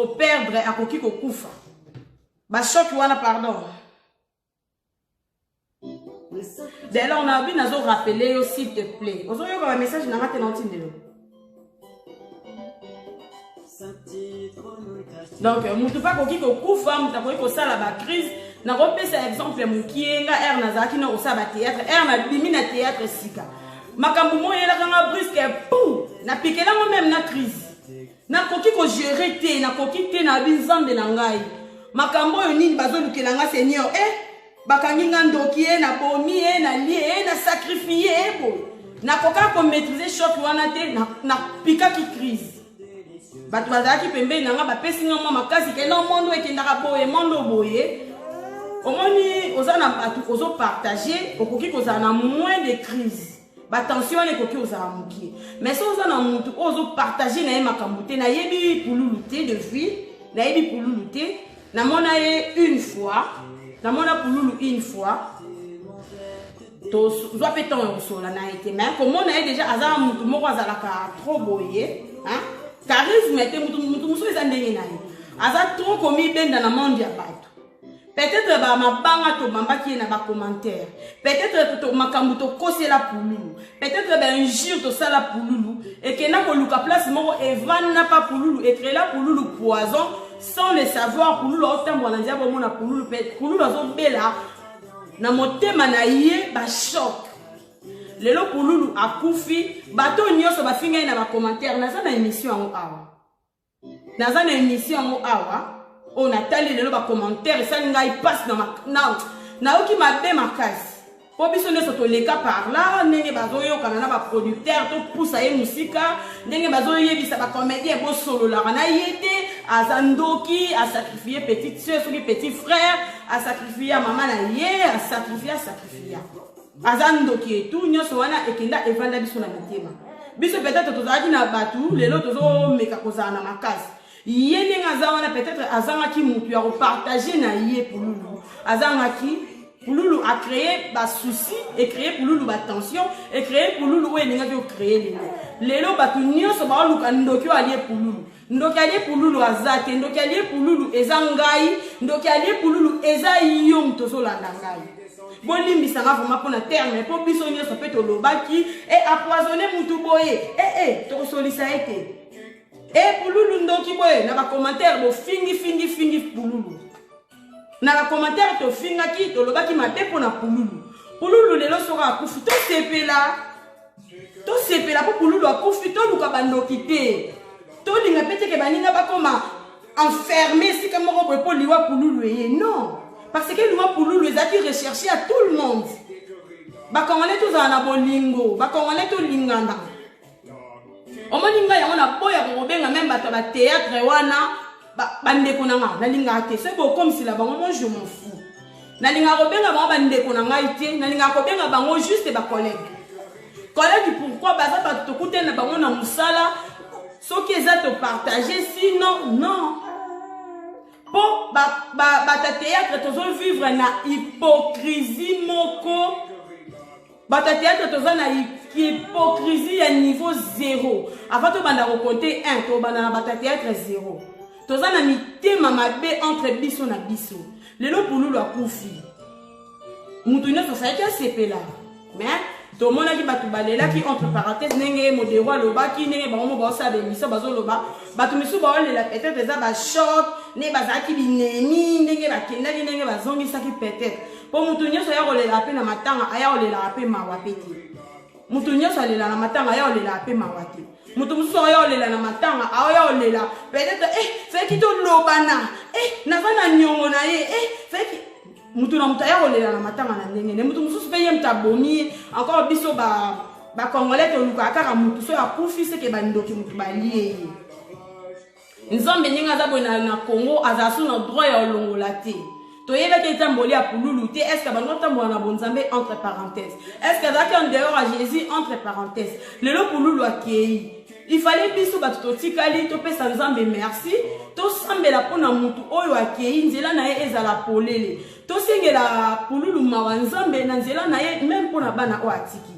perdre à koki ko kufa. Ba choc wana pardon. Dès là on a bien à rappeler s'il te plaît. Vous avez un message n'a pas tenanti ndelo. Donc mutu pa koki ko kufa mutu ko ko sala ba crise na repesa exemple mukienga er nazaki na osaba théâtre er na bimi na théâtre sika. Makambu mo yela kanga brusque pou na pikela mo même na crise. Na koki ko gérer te na koki te na binzambe na ngai. Makambo yo nini bazolukela nga Seigneur bakangi nga ndoki na bomi na lie na sacrifier bo. Na koka ko maîtriser choc wana te na pika ki crise. Batu bazaki pembe nanga bapesi nga mwa makasi ke no mondo ekendaka boye mondo boye. Omoni ozana batu ozo partager okoki kozana moins de crise. Ba tension ne koki ozala muki. Mais so ozana mutu ozo partager na ye makambo te na yebi pululu te de vie, na yebi pululu te na mona ye une fois, na mona pululu une fois. To zo peton osola na été mais comme on a déjà azala mutu moko azalaka trop boye, hein? Charisme était mutu muso ezandenge na ye. Aza trop komi benda na monde ya bato. Peut-être ba mabanga to bamba ki na ba commentaire. Peut-être to makambu to kosela pululu. Peut-être ba injure to sala pululu et que na ko luka place moko evan na pas pululu et créer la pululu poison sans le savoir pululu otambo na ndia bomo na pululu pululu azo bela na motema na ye ba choc. Lelo pululu akufi bato nyoso ba finga na ba commentaire na za na émission ngo awa. Na za na émission ngo awa. On a tali lelo ba commentaire ça ngai passe na oki mabe makasi. Po biso ne soto leka par là ndenge bazoyo kana na ba producteur to poussa ye musika ndenge bazoyo yebisa ba comédien bo solo la na yete azandoki a sacrifier petite sœur ou petit frère a sacrifier maman na ye a sacrifier azandoki et tout nyoso wana ekenda evanda biso na mitema. Biso peut-être tozaki na batu lelo tozo meka kozana makasi. Yé n'engazawana peut-être azangaki mutu ya repartager na yé pululu azangaki pululu a créé ba souci et créé pululu ba tension et créé pululu ouais n'engaki o créer lelo batu nyonso ba luka ndoki alié pululu ndoki alié pululu azate ndoki alié pululu ezangai ndoki alié pululu ezai yo mtozo landa ngai bolimbi sanga vraiment pour na terme pour biso nyonso peut to lobaki et empoisonner mutu boye to solisa été. Et pululu ndoki boye na ba commentaire bo fingi pululu. Na ba commentaire to fingaki to lobaki mabe pona pululu. Pululu lelo soka akufi to sepela po pululu akufi to luka bandoki te. To linga pete ke baninga bakoma enfermé si comme robo po liwa pululu ye non. Parce que liwa pululu ezaki recherché à tout le monde. Ba kongolais tous na bolingo, ba kongolais to linganda. Omoninga ya ona boya ko benga même bato ba théâtre wana bande ko nanga na linga te c'est beau comme si la bango moi je m'en fous na linga ko benga ba bande ko nanga ite na linga ko benga bango juste ba collègue pourquoi baza ba to kute na bango na musala soki eza to partager sinon non po ba ta théâtre to vivre na hypocrisie moko ba ta théâtre to na hypocrisie à niveau 0. Avant de banda compter 1, to banda na bata théâtre 0. To za na mitema mabe entre biso na biso. Lelo pululu akufi. Mutu nyonso sa yaki asepela. Mais to mona ki batu balela ki entre parenthèses nenge modero lobaki nenge bango ba osabe miso bazo loba. Batu misu ba olela peut-être eza ba choc, ne bazaki binemi nenge bakendaki nenge bazongisa ki peut-être. Po mutu nyonso ya kolela pe na matanga aya kolela pe mawapeti. Mutu nyonso alela na matanga ya olela pe mawate. Mutu muso ya olela na matanga aya olela peut-être fait to lobana navana nyongo na ye fait mutu na mutu ya olela na matanga na ndenge ne mutu muso pe yem tabomi encore biso ba congolais to luka kaka mutu so ya kufi se ke bandoki mutu balie nzambe ninga za bona na Congo azasu na droit ya olongola te. Toyeba ke tamboli a pululu te est-ce que bango tambola na bonzambe entre parenthèses est-ce que zaki en dehors à Jésus entre parenthèses lelo pululu akei il fallait biso batu tikali to pesa nzambe merci to sambela pona mutu oyo akei nzela na ye ezala polele to sengela pululu mawa nzambe na nzela na ye même pona bana o atiki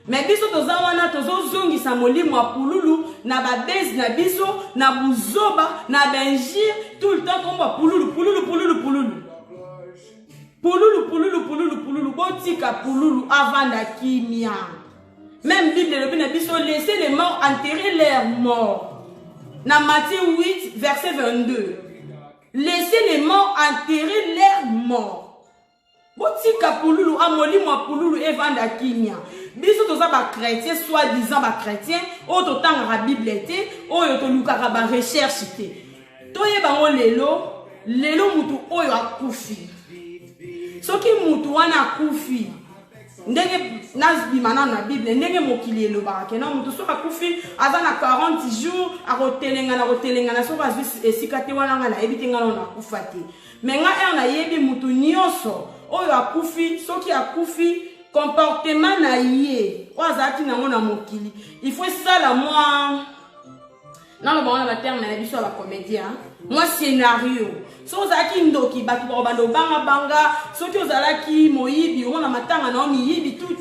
mais biso toza wana tozo zongisa molimo a pululu na babezi na biso, na buzoba, na benjir, tout le temps comme pouloulou, pouloulou, pouloulou, pouloulou. Pouloulou, pouloulou, pouloulou, pouloulou, botika pouloulou avant d'akimia. Même Bible le na biso, laissez les morts enterrer leurs morts. Dans Matthieu 8, verset 22. Laissez les morts enterrer leurs morts. Botika pouloulou, amoli moi pouloulou avant d'akimia. Biso toza ba chrétien, soi-disant ba chrétien, o to tanga Bible té, o yo to lukaka ba recherche té. Toye bango lelo mutu oyo akufi. Soki mutu wana akufi. Ndenge nazbimana na Bible, ndenge mokili elobaka ke na mutu soki akufi aza na 40 jours akotelengana soki azwi esika te wana nga na yebi te nga na akufa te. Mais nga na yebi mutu nyonso oyo akufi, soki akufi comportement na ye oazaki nango na mokili. Il faut ça la moi. Non, le bon, la terme, mais la comédien. Moi, scénario. So, zaki ndoki, batu bando banga, so ki ozalaki moyibi, on a matanga na omiyibi tout.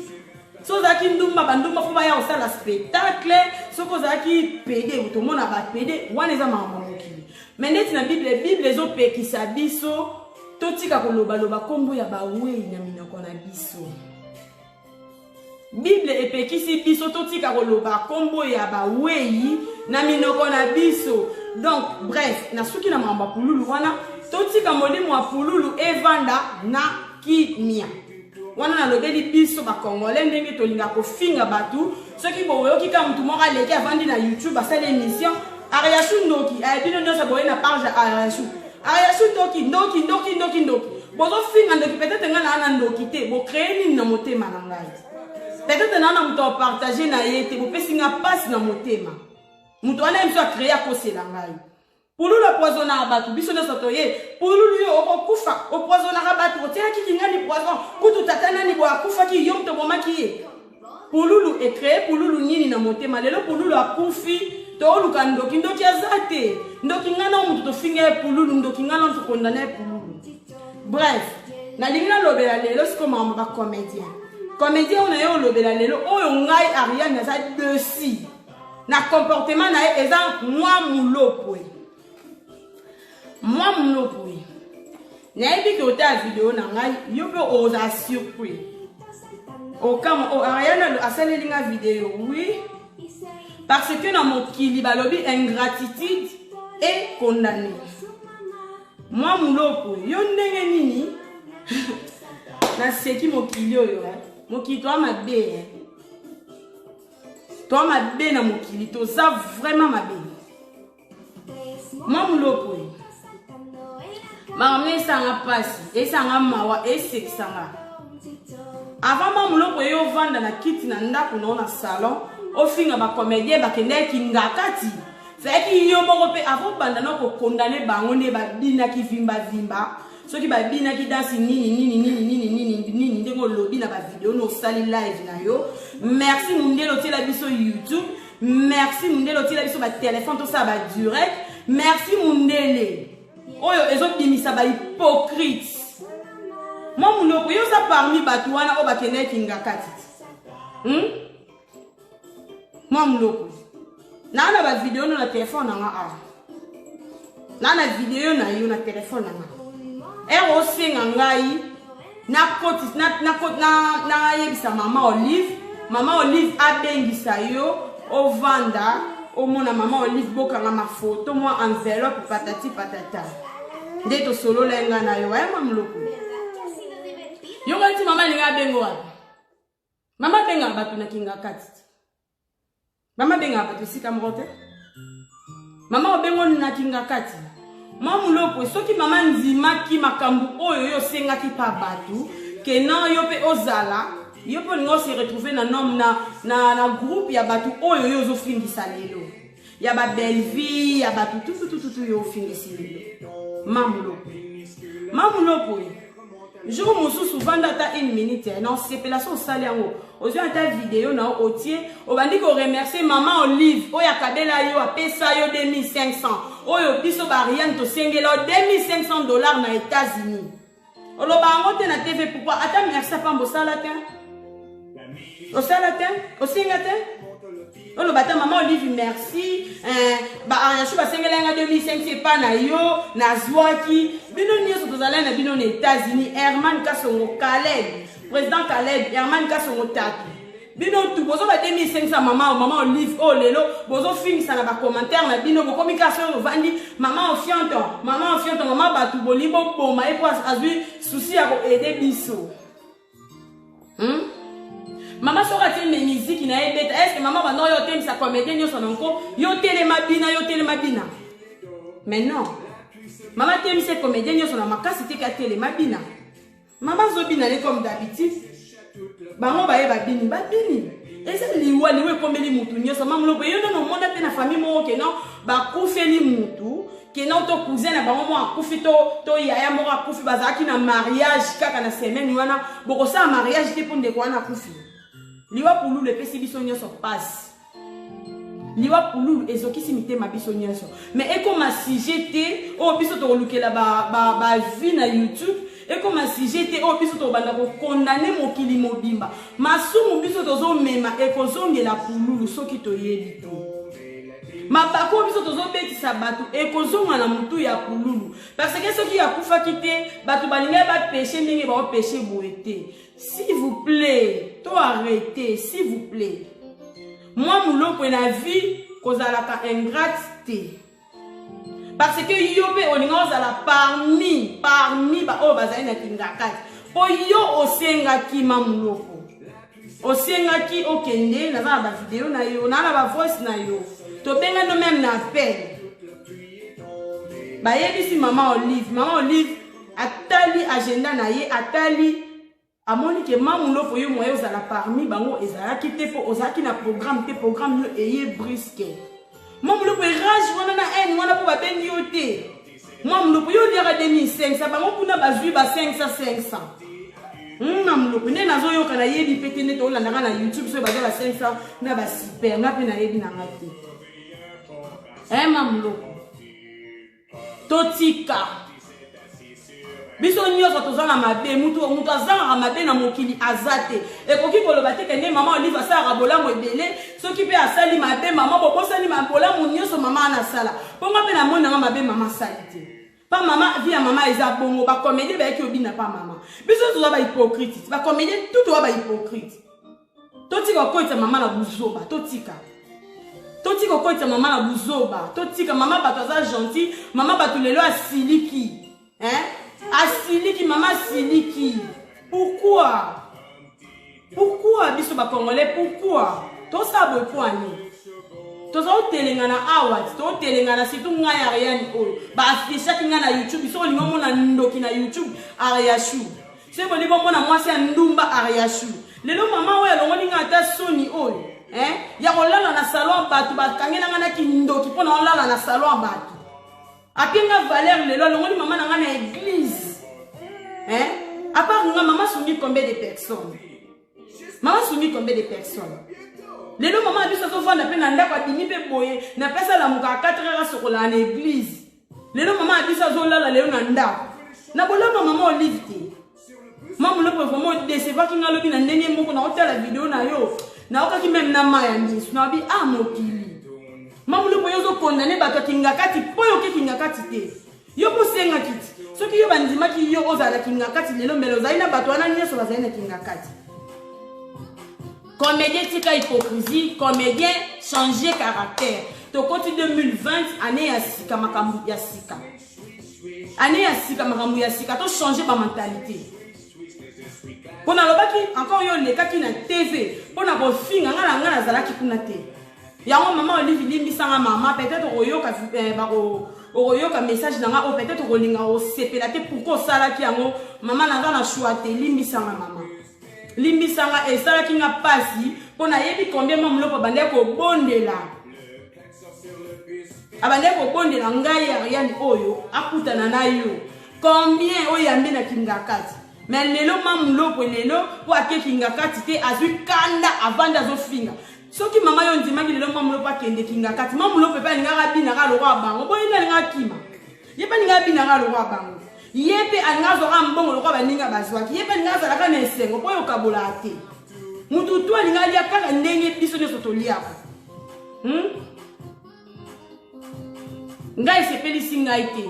So, zaki ndumba bandumba, faut baya osa la spectacle. So, ko zaki pede, tout le monde a bat pede, wane za mama mokili. Mais net na Bible zo pe ki sa biso, totika koloba loba kombo ya ba we na minoko na biso. Bible epekisi biso totika koloba kombo ya ba wei na minoko na biso. Donc bref, na suki na mamba pululu wana totika molimo wa pululu evanda na kimia. Wana na lobeli biso ba congolais ndenge tolinga ko finga batu soki boyoki ka mutu moko aleki avandi na YouTube asala émission Ariashu ndoki ayebino nyosa boye na page Ariashu ndoki bozo finga ndoki peut-être nga na ndoki te bo créer nini na motema na ngai. Peut-être na mutu partager na yete bo pesinga passe na motema. Mutu ana mso créer a kosela ngai. Pululu poisona abatu biso na sotoye pululu yo okufa o poisona abatu otia kikinga ni poison kutu tatana ni bo akufa ki yom to bomaki ye. Pululu e créer pululu nini na motema lelo pululu akufi to luka ndoki azate ndoki ngana mutu to finga pululu ndoki ngana to condamner pululu. Bref, na lingina lobela lelo siko mama ba comédien. Comédien on a yo lobela lelo oyo ngai Ariane za desi. Na comportement na exemple moi mulopwe. Moi mulopwe. Na ebi ko ta vidéo na ngai yo pe oza surpris. O comme o Ariane asale linga vidéo oui. Parce que dans mon kili balobi ingratitude est condamné. Moi mulopwe yo ndenge nini na seki mokili oyo mokili to mabe. Toi ma bé na mokili to ça vraiment ma bé. Moi mulopwe. Mamé sanga pasi et sanga mawa et sexanga. Avant moi mulopwe yo vanda na kiti na ndako na salon, au finga ba comédien ba kende ki ngakati. Fait ki yo moko pe avant banda na ko condamner bango ne ba bina ki vimba. So ki ba bina ki dansi nini ndengo lobi na ba video no sali live na yo. Merci mundelo ti la biso YouTube. Merci mundelo ti la biso ba téléphone to ça ba direct. Merci mundele. Oyo ezo bimisa ba hypocrite. Moi munoko yo sa parmi batu wana o ba kene kinga kati. Moi munoko. Na ba video no na téléphone na nga. Na video na yo na téléphone na nga. Ero singa ngai na koti na yebisa mama Olive abengisa yo o vanda o mona mama Olive boka na mafoto mo enveloppe patati patata ndeto solo lenga na yo ay mamloko yo ngati mama linga bengo wapi mama benga batu na kinga kati mama benga batu sika mrote mama obengo na kinga kati. Maman lopo soki mama nzima ki makambu oyo yo senga ki pa batu ke na yo pe ozala yo pe ngo se retrouver na nom na groupe ya batu oyo yo zo fingisa lelo ya ba belle vie ya batu tout yo fingisa lelo maman lopo jour mususu vanda ta 1 minute non c'est pelation sale yango ozo ta vidéo na otie obandi ko remercier maman Olive oya kabela yo apesa yo 2500 oyo biso ba rien to sengela $2500 na États-Unis oloba ngote na TV pourquoi ata merci pa mbosala te o sala te o singa te On bata maman Olive merci. Ariachou ba sengelenga 2005 c'est pas na yo na zwaki. Bino nyoso tozala na bino na États-Unis. Herman Kasongo Caleb, président Caleb, Herman Kasongo Tatu. Bino tout bozo ba 2500 maman Olive oh lelo bozo film ça na ba commentaire na bino bo communication vandi maman fianto maman batu bolibo boma e po azui souci ya ko aider biso. Maman sera t mes musiques na ebeta est-ce que maman va non yo tem sa comédien yo son encore yo télé mabina mais non maman tem cette comédien yo son makasi c'était ka télé mabina maman zobina les comme d'habitude bango ba bini et ça liwa liwe komeli mutu nyo sama mlo yo no monda pe na famille mo ke non ba kufeli mutu ke non to cousin na bango mo akufi to yaya mo akufi bazaki na mariage kaka na semaine wana boko sa mariage te pour ndeko wana akufi liwa pulu le pesi biso nyoso passe liwa pulu ezokisi mitema biso nyoso mais eko ma sujet o biso to lukela ba vie na YouTube eko ma sujet o biso to banda ko condamner mokili mobimba masumu biso tozo mema eko zongela pulu soki to yebi to mabako biso tozo betisa batu eko zonga na mutu ya pululu parce que soki ya kufa kite batu balinga ba péché ndenge ba péché boete. S'il vous plaît, toi arrêtez, s'il vous plaît. Moi, mon pour la vie, cause à la ingratité. Parce que yobe on est parmi ba oh bazali na kingakat. Po yo osenga ki mamuloko. Osenga ki okende na ba vidéo na yo, na ba voice na yo. To benga no même na appel. Ba yebisi maman Olive atali agenda na ye atali amoni ke mamulo po yo moyo zala parmi bango ezala kite po ozaki na programme yo eye brisque mamulo po rage wana na en wana po babendi yo te mamulo po yo liaka 2500 bango kuna bazui ba 500 mamulo po ne nazo yo kana yebi pete ne to landa na YouTube so bazala 500 na ba super na pe na yebi na ngate mamulo totika biso nyoso tozanga mabe mutu azanga mabe na mokili azate ekoki koloba te kende maman Olive asala bolango ebele soki pe asali mabe maman bokosali mabolango nyoso maman na sala ponga pe na mona mabe maman salite pa maman via maman eza bongo ba comédie ba ki obina pa maman biso toza ba hypocrite ba comédie tout ba hypocrite totika koita maman na buzoba totika koita maman na buzoba totika maman bato aza gentil maman bato lelo asiliki Asiliki, maman Siliki. Pourquoi biso ba congolais pourquoi? To sabo poani. To za otelenga na awat, to otelenga na situ ngaya Ariane o. Ba afisha kinga na YouTube, so lingo mona ndoki na YouTube Ariachou. Se boni bo mona mwasi ya ndumba Ariachou. Lelo mama we longo linga ata soni o. Ya kolala na salon batu ba kangena ngana ki ndoki pona olala na salon batu. Apenga valeur lelo longoli maman na ngana église. À part maman soumis combien de personnes? Maman soumis combien de personnes? Lelo maman a dit ça souvent na pe na ndako adimi pe boye na pesa la muka 4 heures sur la église. Lelo maman a dit ça zo la lelo na ndako. Na bolama maman Olive te. Maman le peut vraiment décevoir ki ngalobi na ndenge moko na hôtel la vidéo na yo. Na okaki même na maya ndisu na bi mokili. Maman le peut yo condamner bato kingakati po yo ke kingakati te. Yo ko senga kiti. Soki yo bandima ki yo ozala kingakati lelo mbelo zaina bato wana nyeso bazaina kingakati. Comédien tika hypocrisie, comédien changer caractère. To côté 2020 année ya sika makambu ya sika. Année ya sika makambu ya sika to changer ba mentalité. Pona lobaki encore yo lekaki na TV, pona ko finga ngala zalaki kuna te. Yango maman Olive limbisanga maman peut-être oyoka oyoka message nanga o peut-être olinga o sepela te pourquoi sala ki yango maman nanga na choix te limbisanga maman. Limbisanga et sala ki nga pasi pona yebi combien maman lopo bande ko bondela. Abande ko bondela ngai Ariane oyo akutana na yo. Combien oyambe na kingakati. Mais lelo maman lopo lelo po ake kingakati te azui kanda avanda zo finga. Soki mama yo ndimaki lelo maman lopo akende kingakati maman lopo pa ngara bina ka lo kwa bango boyi na nga kima. Yepa nga bina ka lo kwa bango. Yepe angazo ka mbongo lo kwa baninga bazwaki. Yepe ngaza la ka na esengo po yo kabola ate. Mutu tu alinga lia kaka ndenge biso ne sotolia. ngai sepelisi ngai te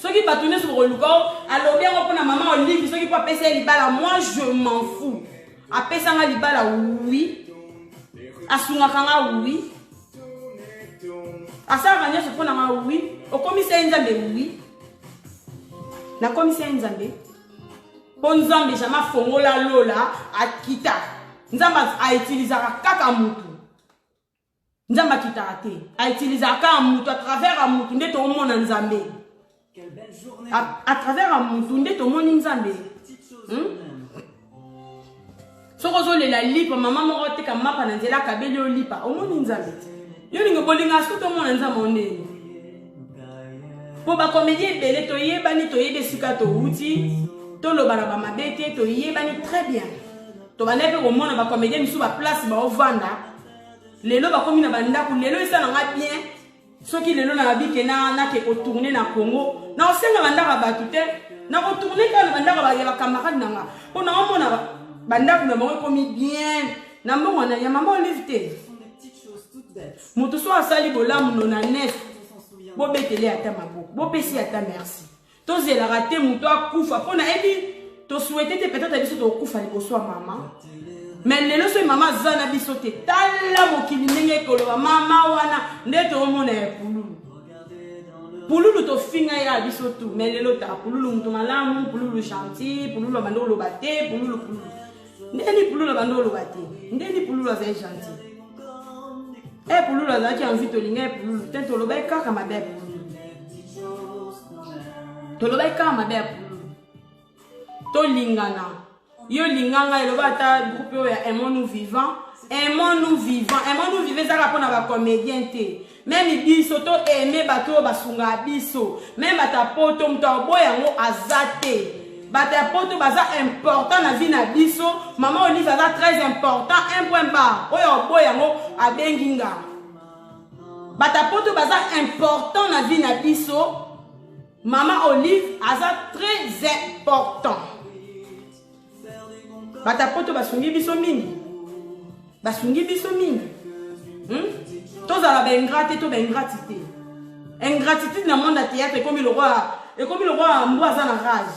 soki bato nyonso bakoluka alobi yango mpona mama Olive soki po apesa ye libala moi je m'en fous apesanga libala oui asungaka nga oui asalaka nyonso mpona nga oui okomisa ye nzambe oui nakomisa ye nzambe mpo nzambe jamai afongola lola akita nzambe autilisaka kaka mutu nzambe akitaka te autilisaka kaka mutu à travers ya mutu nde toomona nzambe à travers ya mutu nde tomoni nzambe soko ozolela lipa mama moko oteka mapa na nzela akabeli yo lipa omoni nzambe yo ningo bolinga soki tomona nzambe ondeni mpo bakomédie ebele toyebani toyebi esika touti toloba na bamabe te toyebani très bien tobanda mpe komona bakomédie misu baplace baovanda lelo bakomi na bandako lelo esalanga bien soki lelo na babike nake kotourne na Congo na osenga bandako ya bato te na kotourne kaka na bandako ya bakamarade nanga mpo na omona bandako na bango ekomi bien na mbongo ya mama Olive te moto so asali bolamu no na net bobetele ata maboko bopesi ata merci tozelaka te moto akufa mpo nayebi tosouete te peut-être biso tokufa liboso ya mama mais lelo soki mama aza na biso te tala mokili ndenge ekoloba mama wana nde toomona ya pululu tofinga ye ya biso tu mais lelo taka pululu moto malamu pululu gentil pululu abandi oloba te pululu ndeni pululu abandi oloba te ndeni pululu azali gentil pululu azalaki envie tolinga ye pululu te tolobai kaka mabe ya pululu tolobai kaka mabe ya pululu tolingana yo linganga eloba ata groupe oyo ya aimons-nous vivant aimons-nous vivant ezalaka mpona bacomédien te même biso to aime bato oyo basungaka biso même bato ya poto moto aboya yango aza te bato ya poto baza important na vie na biso mama Olive aza très important un point barre oyo aboya yango abengi nga bato ya poto baza important na vie na biso mama Olive aza très important bata poto basungi biso mingi tozala baingrate to baingratité ingratitude na monde ya théâtre ekomi le roi mbo aza na rage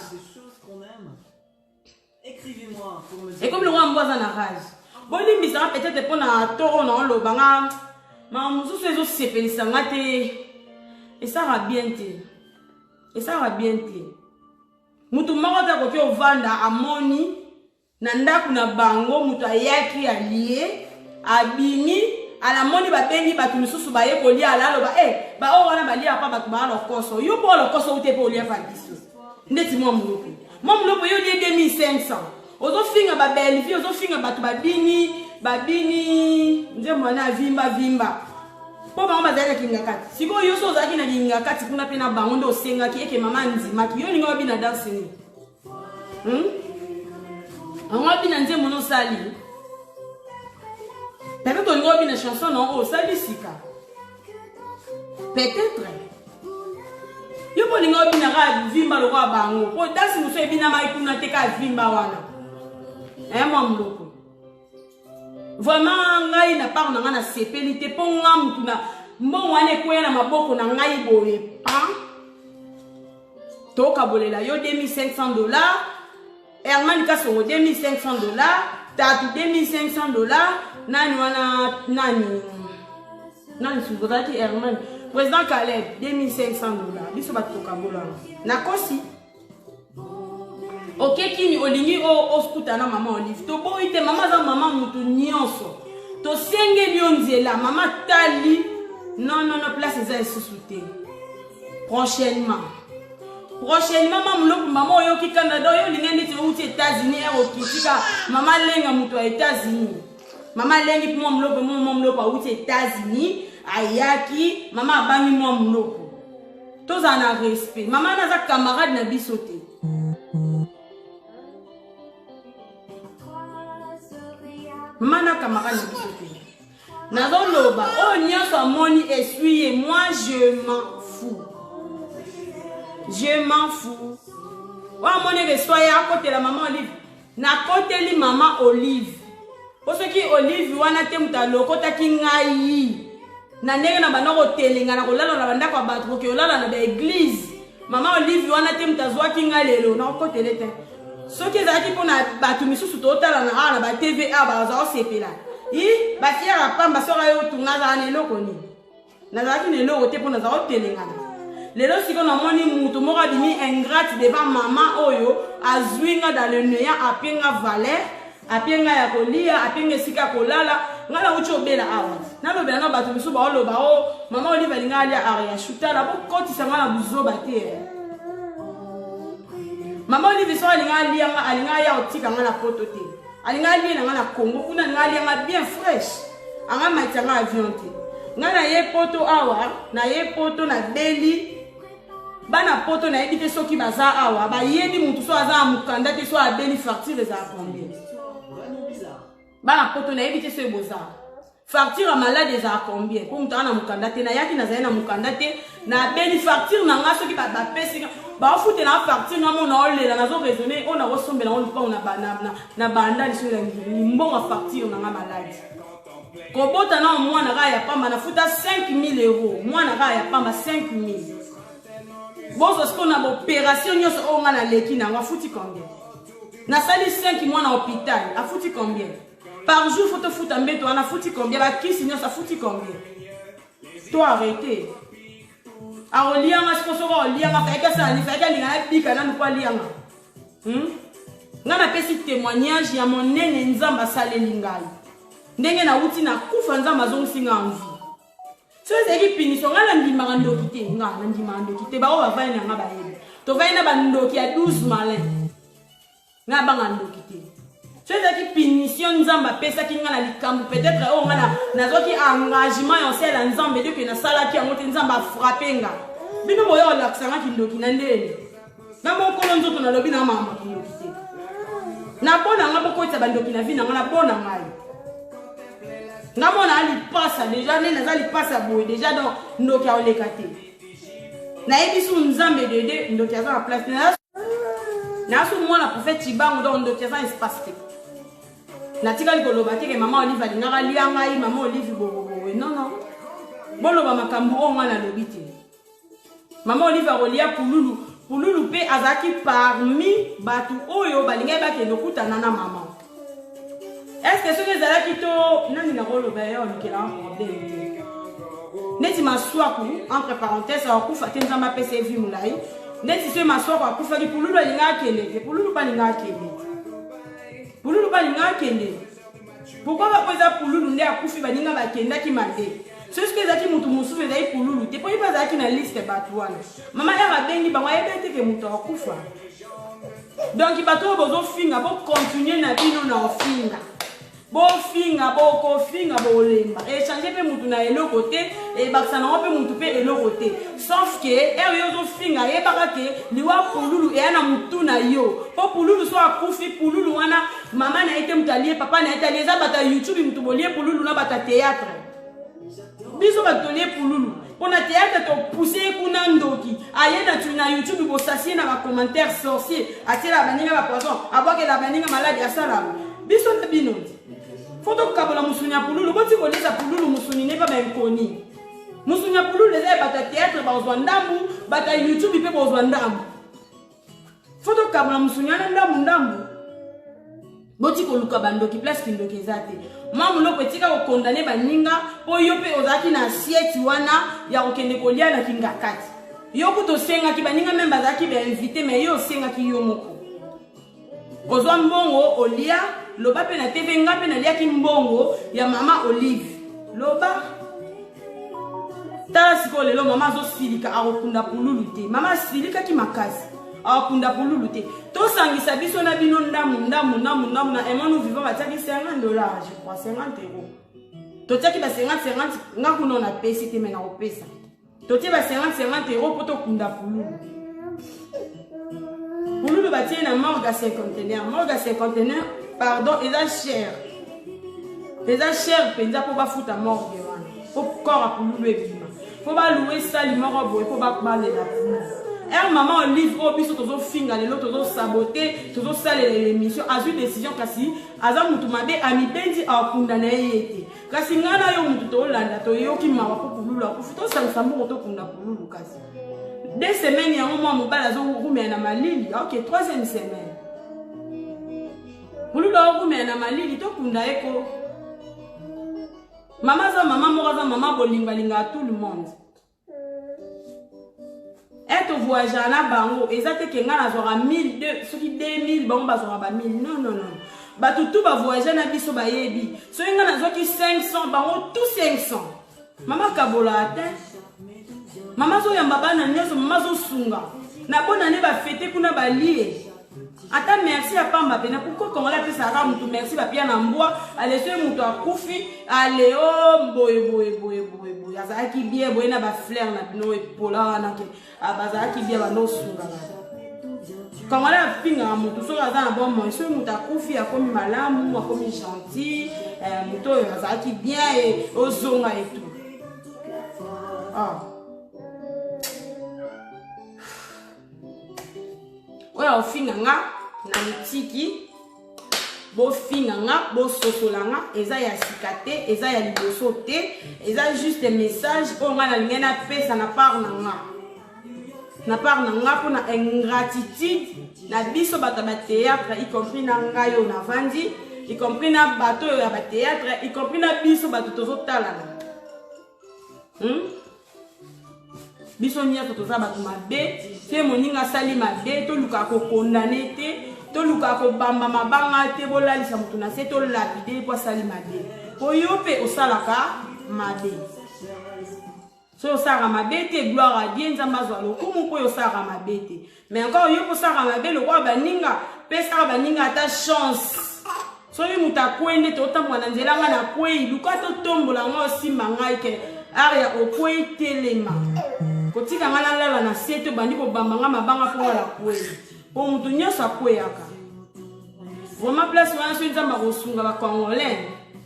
ekomi le roi mbo aza na rage bolimbisaka peut-être mpona toro na olobanga ma mosusu ezosepelisanga te esala bien te mutu moko te akoki ovanda amoni na ndako na bango mutu ayaki alie abimi alamoni babengi bato misusu baye kolia alaloba bao wana balia pa bato baa lokoso yo mpo lokoso ute mpe olia pa biso ndeti mwa molopo yo lie 2500 ozofinga babelvi ozofinga bato babini nzembo wana avimba mpo bango bazalaki kinga kati sikoyo yo so ozalaki na kinga kati kuna mpe na bango nde osengaki eke mama ndimaki yo ninga wabina danse ni ango bina nzembo no sali peut-être olingo bina chanson non osali sika peut-être yo bolingo bina ka vimba lokwa bango po dasi muso ebina mai kuna te ka vimba wana mwa mloko vraiment ngai na part na nga na sepeli te po nga mutu na mbongo wana ekwea na maboko na ngai boye tokabolela yo $2500 Herman Kasongo $2500 Tatu $2500 nani suzaki Herman président Caleb $2500 biso batoka bola nakosi okekini olingi oskutana mama Olive toboyi te mama za mama mutu nyonso tosengeli yo nzela mama tali non place eza esusu te prochainement mama oyoki Canada oyo linga ndeti outi États-Unis okitika mama lenga mutu ya États-Unis mama lengi mwa mlopo outi États-Unis ayaki mama abangi mwa mlopo toza na respect mama naza camarade na biso te mama na camarade na biso te nazoloba oyo nyonso amoni essuie moi je m'en fous wa moni reçoit ya côté la maman Olive na côté li maman Olive parce que Olive wana te muta lokota ki ngai na ndenge na bana kotelenga na kolala na bandako ya bato koke olala na baeglise mama Olive wana te mutazwaki nga lelo na kokotele te soki ezalaki mpona bato misusu totala na awa na ba TVA baza osepela batiaka pamba soka yo tunga azala na eloko nini nazalaki na eloko te mpo naza kotelengana lelo siko namoni mutu moko abimi ingrate devant mama oyo azwinga dans le néant apienga valeur apienga ya kolia apienga esika kolala nga na uti obela awa nalobela na bato misusu baoloba o mama Olive alinga alia aria shutala bokotisa nga na buzoba te mama Olive so alinga aya otika nga na poto te alinga alia na nga na Congo kuna alinga alia nga bien fresh anga maita nga avion te nga na ye poto awa na ye poto na beli bana poto na yebi te soki baza awa bayebi mutu so aza mukanda te so abeli facture za combien bana poto na yebi te so eboza facture malade za combien pour mutu ana mukanda te na yaki na zaye na mukanda te na beli facture na nga soki bapesi ba ofute na facture nga mona olela nazo raisonner ona kosombela on lupa na banda liso la mbonga facture na nga malade kobota na mwana ga ya pamba nafuta 5000 euros mwana ga ya pamba 5000 bozo siko na opération nyoso onga na leki na afuti combien na sali 5 mois na hôpital afuti combien par jour faut te foutre mbeto ana afuti combien ba kisi nyoso afuti combien toi arrêtez a olianga siko soko olianga ka ça ni fa linga na bika na kwa lianga ngana pesi témoignage ya monene nzamba saleli ngai ndenge na uti na kufa nzamba zonsinga envie so ezeki punition ngala ndimaka ndoki te nga na ndimaka ndoki te bao bavai na nga bayeli tovai na bandoki ya 12 malin nga banga ndoki te so ezeki punition nzamba pesaki nga na likambo peut-être oyo nga nazwaki engagement ya osala nzambe deke nasalaki yango te nzambe afrape nga bino boyo olakisangaki ndoki na ndeni nga mokolo nzoto nalobi na mamaki ndoki te nabona nga bokoyisa bandoki na vi na nga nabona ngai namona ali passa déjà ne nazali passa boy déjà donc ndoki oleka te na ebisu nzambe dede ndoki aza na place na so mwana prophète Chibango donc ndoki aza espace te na tikali koloba te ke mama Olive alingaka lianga yi mama Olive bobobowe non boloba makambo o mwana lobi te mama Olive akolia pululu pe azaki parmi batu oyo balingai bakende okutana na mama. Est-ce que ce que ça qui to nani na rolo ba yo nikela problème neti maswa ku entre parenthèses a ku fatenza nzamba pese vi mulai neti se maswa ku ku fali pululu alinga kele pululu pa linga kele pourquoi ba poza pululu nde akufi baninga bakenda ki mande c'est ce que zaki mutu musuve zai pululu te po ipa zaki na liste batwana mama ya bengi ba ngayebe te ke mutu akufa donc bato bozo finga bo continuer na bino na ofinga bo finga bo ko finga bo lemba et changer pe mutu na eloko te et baksa na pe mutu pe eloko te sauf que yo zo finga e bakake liwa pululu e ana mutu na yo po pululu so akufi pululu wana mama na ite mutalie papa na ite leza bata YouTube mutu bolie pululu na bata théâtre biso batolie pululu pona théâtre to pousser kuna ndoki ayeda tu na YouTube bo sasi na ba commentaire sorcier atira baninga ba poison aboke la baninga malade ya sala biso na bino foto kabola musunya pululu boti koleza pululu musuni ne ba nkoni musunya pululu leza bata théâtre ba ozwandamu bata YouTube pe bo ozwandamu foto kabola musunya na ndambu boti koluka bandoki place kindoki ezate mamu loko etika ko condamner baninga po yo pe ozaki na assiette wana ya kokende kolia na kingakati yo kuto senga ki baninga memba zaki be invité mais yo senga ki yo moko ozwa mbongo olia loba pe na TV ngape na lia ki mbongo ya mama Olive loba tasiko lelo mama zo silika akokunda pululu te mama silika ki makasi akunda pululu te to sangisa biso na bino ndamu na ema nous vivons bataki $50 je crois 50 euros to taki ba 50 nga kuno na pesi te mena opesa to tie ba 50 euros poto kunda pululu batie na morgue 51 pardon eza cher penza po ba futa morgue wana po corps pululu ebima po ba louer sali moko boy po ba balela pululu maman Olive au biso tozo finga lelo tozo saboter tozo saler l'émission a eu décision kasi aza mutu mabe ami bendi akunda na yete kasi ngana yo mutu to landa to yoki mawa ko kululu akufuto sangisa mboko to kunda kululu kasi 2 semaines ya mwa mobala zo kumya na malili OK 3e semaine kululu kumya na malili to kunda eko mama za mama moraza mama bolinga linga à tout le monde. Et au voyage à bango, exact que ngana zora 1000 ceux qui 2000 bango bazora ba 1000 non. Ba tout ba voyager na biso ba yebi. So ngana zoki 500 bango tout 500. Mama kabola ate. Mama zo yamba bana nyoso mama zo sunga. Na bona ne ba fêter kuna ba lié. Ata merci à Pamba Pena. Pourquoi qu'on l'a fait ça mutu merci ba pia na mboa, ale so mutu akufi, ale o boy. Azaki bien boy na ba fleur na bino epola na ke. Abazaki bien ba no sunga. Quand on l'a finga mutu so aza na bon moi, so mutu akufi akomi malamu, akomi gentil, mutu azaki bien et ozonga et tout. Ah. Oya ofinga nga na mitiki bo finga nga bo sosola nga eza ya sikate eza ya liboso te eza juste un message o nga na lingena pesa na part na nga pour na ingratitude na biso bato ba théâtre y compris na ngayo na vandi y compris na bato ya ba théâtre y compris na biso bato tozotala biso nyaka toza bato mabe te moninga sali mabe to luka ko condamner te to luka ko bamba mabanga te bolalisa mutu na se to lapide po sali mabe po yo pe osalaka mabe so osaka mabe te gloire à Dieu nzamba zwa lokumu po osaka mabe te mais encore yo po saka mabe lokwa baninga pe saka baninga ata chance so yo muta kwende to tamwa na nzela nga na kwei luka to tombola nga osimba ngai ke aria okwei telema kotika ngala lala na seto bandi ko bambanga mabanga po la kweli po mutu nyoso akweyaka vraiment place wana so nzamba kosunga ba congolais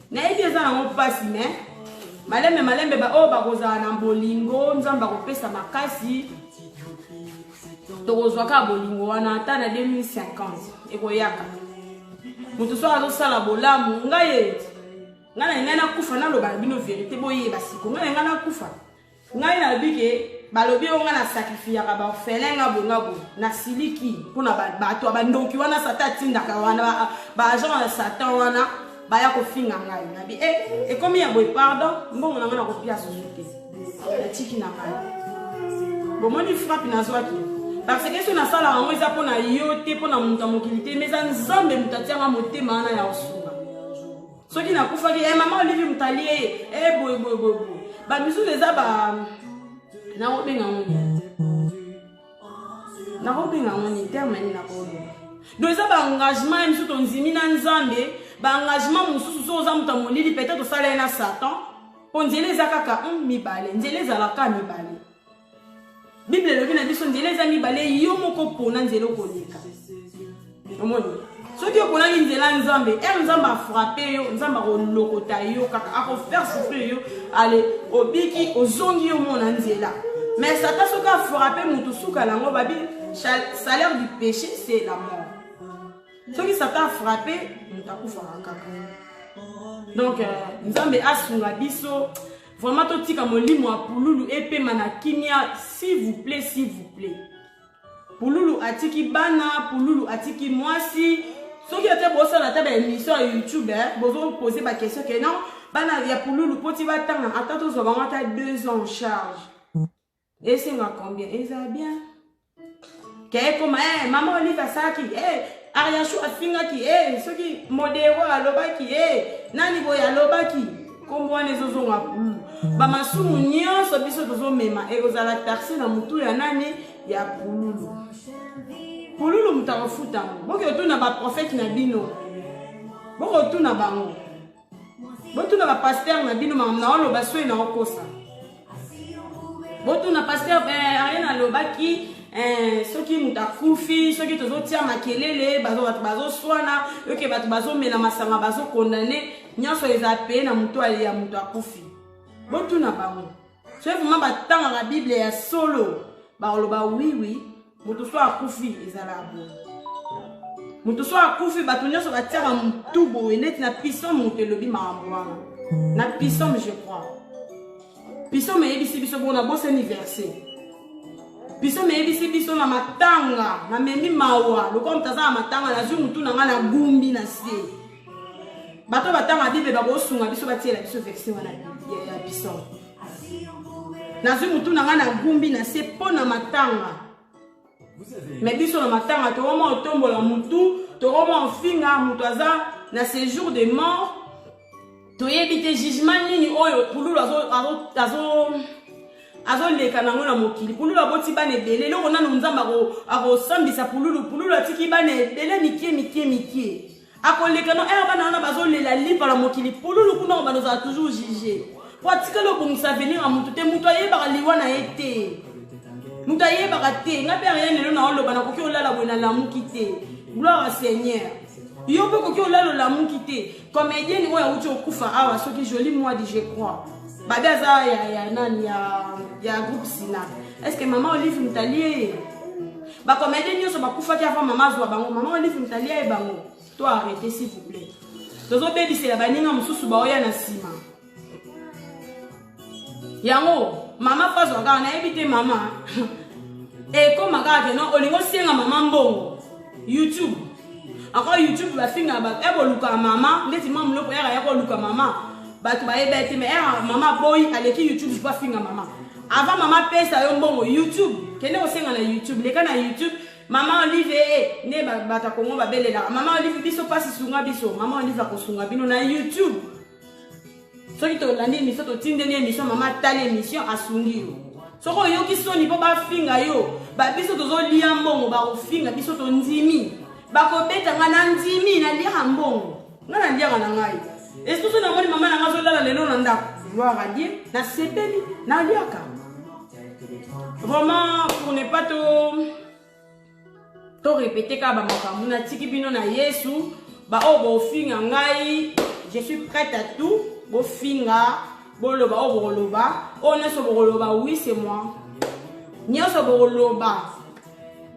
na edi eza na passe mais malembe ba o ba koza na bolingo nzamba kopesa makasi to kozwa ka bolingo wana ata na 2050 ekoyaka mutu so azo sala bolamu ngaye ngana kufa na loba bino vérité boye basiko ngana kufa ngai na bike balobi onga na sacrifice ba orphelin bonga bo na siliki pona bato abandoki wana sata tindaka wana ba agent ya satan wana baya ko finga ngai na bi e komi ya boy pardon mbongo na ngana ko pia société na tiki na ngai bo moni frappe na zwaki parce que so na sala ngo eza pona yote pona munta mokilité mais en nzambe mutatianga motema na ya osunga soki na kufaki maman Olivier mutalie boy ba misu les aba na obenga ngoni termine na kodo do eza ba engagement misu to nzimi na nzambe ba engagement mususu so za muta molili peut-être to sala na satan po nzele eza kaka mibale nzele eza la ka mibale bible lobi na biso nzele eza mibale yo moko pona nzele koleka omoni soki okona nzela nzambe nzambe a frappé yo nzambe kolokota yo kaka ako faire souffrir yo ale obiki ozongi yo mona nzela mais satan soki a frappé mutu suka lango babi salaire du péché c'est la mort soki satan a frappé mutu akufaka kaka donc nzambe asunga biso vraiment totika molimo ya pululu epema na kimia s'il vous plaît pululu atiki bana pululu atiki mwasi soki ate bosala ta ba émission ya YouTube bozo poser ba question que non bana ya pululu poti batanga ata to zo bango ta 2 ans en charge et c'est combien et ça bien que comme maman Oliva saki Ariashu afinga ki soki modero alobaki nani boya alobaki kombo wana ezozonga pululu ba masumu nyonso biso tozo mema ekozala taxi na mutu ya nani ya pululu pululu mutakofuta boki otuna ba prophète na bino boko otuna bango botuna ba pasteur na bino na oloba soi na okosa botuna pasteur rien alobaki soki mutakufi soki tozotia makelele bazo swana yoke bato bazo mena masanga bazo condamner nyonso eza pe na mutu ali ya mutu akufi botuna bango so vraiment batanga la Bible ya solo ba oloba oui moto so akufi ezala bo moto so akufi bato nyonso batiaka mutu boye neti na pisome moto elobi makambo wana na pisome je crois pisome eyebisi biso bona bosa anniversaire pisome eyebisi biso na matanga na memi mawa lokola moto aza na matanga nazwi mutu na nga na gumbi na se bato batanga bible bakosunga biso batiela biso verse wana ya pisome nazwi mutu na nga na gumbi na se mpo na matanga mais biso na matanga tokoma otombola mutu tokoma ofinga mutu aza na séjour de mort toyebi te jugement nini oyo pululu azoleka nango na mokili pululu aboti bana ebele eloko nano nzambe akosambisa pululu atiki bana ebele mikie akoleka no ere bana wana bazolela lipa na mokili pululu kuna bana ozala toujours juge po atikala obongisa avenir ya mutu te mutu ayebaka liwa na ye te mutu ayebaka te nga mpe rien lelo na oloba nakoki olala boye na lamuki te gloire à Seigneur yo mpe koki olala olamuki te comédienne oyo awuti okufa awa soki joli mwadi je crois babe aza ya nani ya groupe Sina est-ce que maman Olive Mutalie bacomédienne nyonso bakufaki avant mama azwa bango maman Olive Mutalie ye bango to arrêter s'il vous plaît tozobebisela baninga mosusu baoya na nsima yango mama fazo kaka nayebi te mama ekoma kaka ke no olingo senga mama mbongo YouTube encore YouTube bafinga eboluka mama ndeti mwa muloko yaka yakoluka mama bato bayeba ete me mama boy aleki YouTube bafinga mama avant mama pesa yo mbongo YouTube kende osenga na YouTube leka na YouTube mama Olive ne bata kongo babelela mama Olive biso pasi sunga biso mama Olive akosunga bino na YouTube soki tolandi émission totindeli émission mama tali émission asungi yo soko yoki soni po bafinga yo biso tozolia mbongo bakofinga biso tondimi bakobeta nga na ndimi na liaka mbongo nga na liaka na ngai esusu na moni mama na nga zolala lelo na ndako gloire à Dieu na sepeli na liaka vraiment pour ne pas to répéter ka ba makambo na tiki bino na Yesu ba o bofinga ngai je suis prête à tout bofinga boloba o boloba o neso boloba oui c'est moi nyoso boloba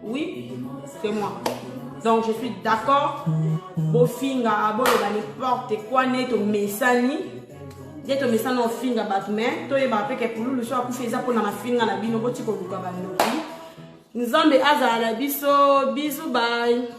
oui c'est moi donc je suis d'accord bofinga boloba n'importe quoi neto mesani neto mesana ofinga batme to yeba peke pululu so akufeza pona mafinga na bino boti ko luka banoki nzambe azala biso bisu bye.